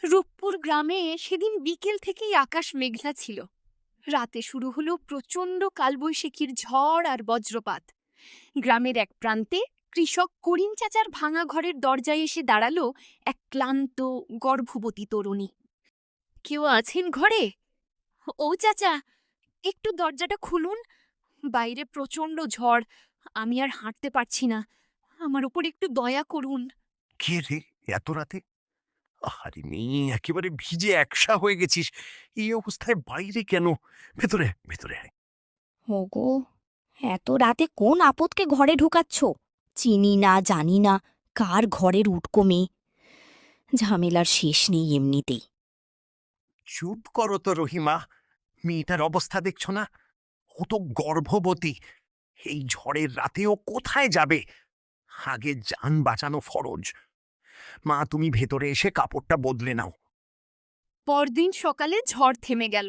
রূপপুর গ্রামে সেদিন বিকেল থেকেই আকাশ মেঘলা ছিল। রাতে শুরু হলো প্রচণ্ড কালবৈশাখীর ঝড় আর বজ্রপাত। গ্রামের এক প্রান্তে কৃষক করিম চাচার ভাঙা ঘরের দরজায় এসে দাঁড়ালো এক ক্লান্ত গর্ভবতী তরুণী। কেউ আছেন ঘরে? ও চাচা, একটু দরজাটা খুলুন। বাইরে প্রচণ্ড ঝড়, আমি আর হাঁটতে পারছি না। আমার উপর একটু দয়া করুন। কে রে, এত রাতে? আহারে মেয়ে, একেবারে ভিজে একসা হয়ে গেছিস। এই অবস্থায় বাইরে কেন? ভেতরে আয়, ভেতরে আয়। ওগো, এত রাতে কোন আপদকে ঘরে ঢুকাচ্ছ? চিনি না জানি না কার ঘরের উটকো মেয়ে। ঝামেলার শেষ নেই এমনিতেই। চুপ করো তো রহিমা। মেয়েটার অবস্থা দেখছো না? ও তো গর্ভবতী। এই ঝড়ের রাতে ও কোথায় যাবে? আগে যান বাঁচানো ফরজ। মা, তুমি ভেতরে এসে কাপড়টা বদলে নাও। পরদিন সকালে ঝড় থেমে গেল।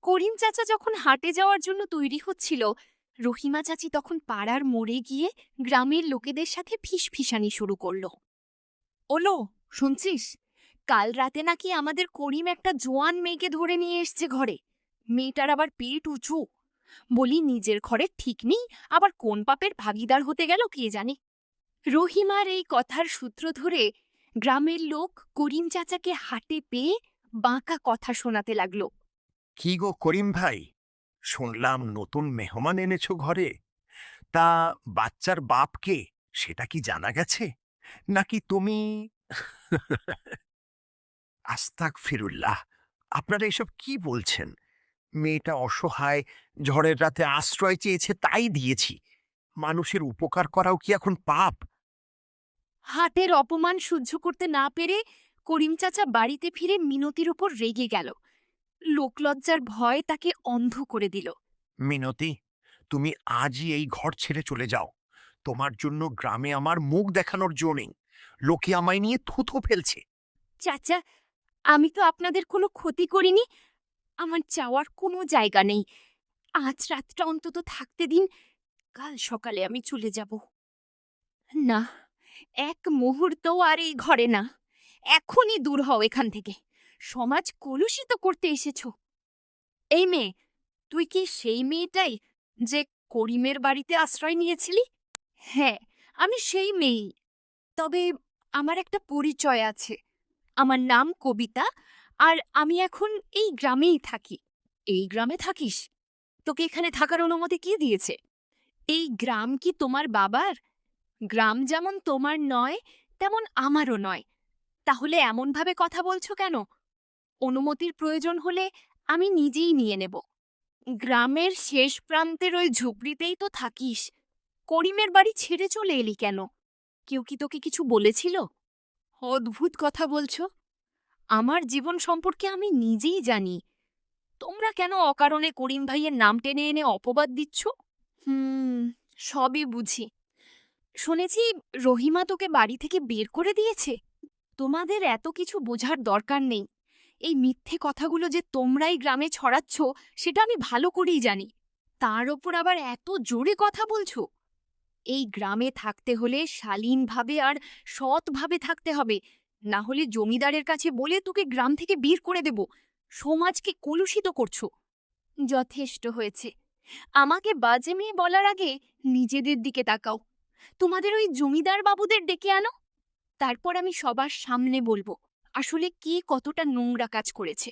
করিম চাচা যখন হাটে যাওয়ার জন্য তৈরি হচ্ছিল, রহিমা চাচি তখন পাড়ার মোড়ে গিয়ে গ্রামের লোকেদের সাথে ফিসফিসানি শুরু করলো। ওলো, শুনছিস? কাল রাতে নাকি আমাদের করিম একটা জোয়ান মেয়েকে ধরে নিয়ে এসছে ঘরে। মেয়েটার আবার পেট উঁচু। বলি, নিজের ঘরে ঠিক নেই, আবার কোন পাপের ভাগিদার হতে গেল কে জানে। রহিমার এই কথার সূত্র ধরে গ্রামের লোক করিম চাচাকে হাটে পেয়ে বাঁকা কথা শোনাতে লাগলো। কি গো করিম ভাই, শুনলাম নতুন মেহমান এনেছো ঘরে। তা বাচ্চার বাপ কে, সেটা কি জানা গেছে? নাকি তুমি? আস্তাক ফিরুল্লাহ, আপনারা এসব কি বলছেন? মেয়েটা অসহায়, ঝড়ের রাতে আশ্রয় চেয়েছে তাই দিয়েছি। মানুষের উপকার করাও কি এখন পাপ? হাটের অপমান সহ্য করতে না পেরে করিম চাচা বাড়িতে ফিরে মিনতির ওপর রেগে গেল। লোকলজ্জার ভয় তাকে অন্ধ করে দিল। মিনতি, তুমি আজই এই ঘর ছেড়ে চলে যাও। তোমার জন্য গ্রামে আমার মুখ দেখানোর জো নেই। লোকে আমায় নিয়ে থুথু ফেলছে। চাচা, আমি তো আপনাদের কোনো ক্ষতি করিনি। আমার যাওয়ার কোনো জায়গা নেই। আজ রাতটা অন্তত থাকতে দিন, কাল সকালে আমি চলে যাব। না, এক মুহূর্তও আর এই ঘরে না। এখনই দূর হও এখান থেকে। সমাজ কলুষিত করতে এসেছ। এই মেয়ে, তুই কি সেই মেয়েটাই যে করিমের বাড়িতে আশ্রয় নিয়েছিলি? হ্যাঁ, আমি সেই মেয়েই। তবে আমার একটা পরিচয় আছে। আমার নাম কবিতা, আর আমি এখন এই গ্রামেই থাকি। এই গ্রামে থাকিস? তোকে এখানে থাকার অনুমতি কে দিয়েছে? এই গ্রাম কি তোমার বাবার? গ্রাম যেমন তোমার নয়, তেমন আমারও নয়। তাহলে এমনভাবে কথা বলছো কেন? অনুমতির প্রয়োজন হলে আমি নিজেই নিয়ে নেব। গ্রামের শেষ প্রান্তের ওই ঝুপড়িতেই তো থাকিস। করিমের বাড়ি ছেড়ে চলে এলি কেন? কেউ কি তোকে কিছু বলেছিল? অদ্ভুত কথা বলছো। আমার জীবন সম্পর্কে আমি নিজেই জানি। তোমরা কেন অকারণে করিম ভাইয়ের নাম টেনে এনে অপবাদ দিচ্ছ? হুম, সবই বুঝি। শুনেছি রহিমা তোকে বাড়ি থেকে বের করে দিয়েছে। তোমাদের এত কিছু বোঝার দরকার নেই। এই মিথ্যে কথাগুলো যে তোমরাই গ্রামে ছড়াচ্ছ, সেটা আমি ভালো করেই জানি। তার ওপর আবার এত জোরে কথা বলছো। এই গ্রামে থাকতে হলে শালীনভাবে আর সৎভাবে থাকতে হবে। না হলে জমিদারের কাছে বলে তোকে গ্রাম থেকে বের করে দেব। সমাজকে কলুষিত করছো। যথেষ্ট হয়েছে। আমাকে বাজে মেয়ে বলার আগে নিজেদের দিকে তাকাও। তোমাদের ওই জমিদার বাবুদের ডেকে আনো, তারপর আমি সবার সামনে বলবো আসলে কে কতটা নোংরা কাজ করেছে।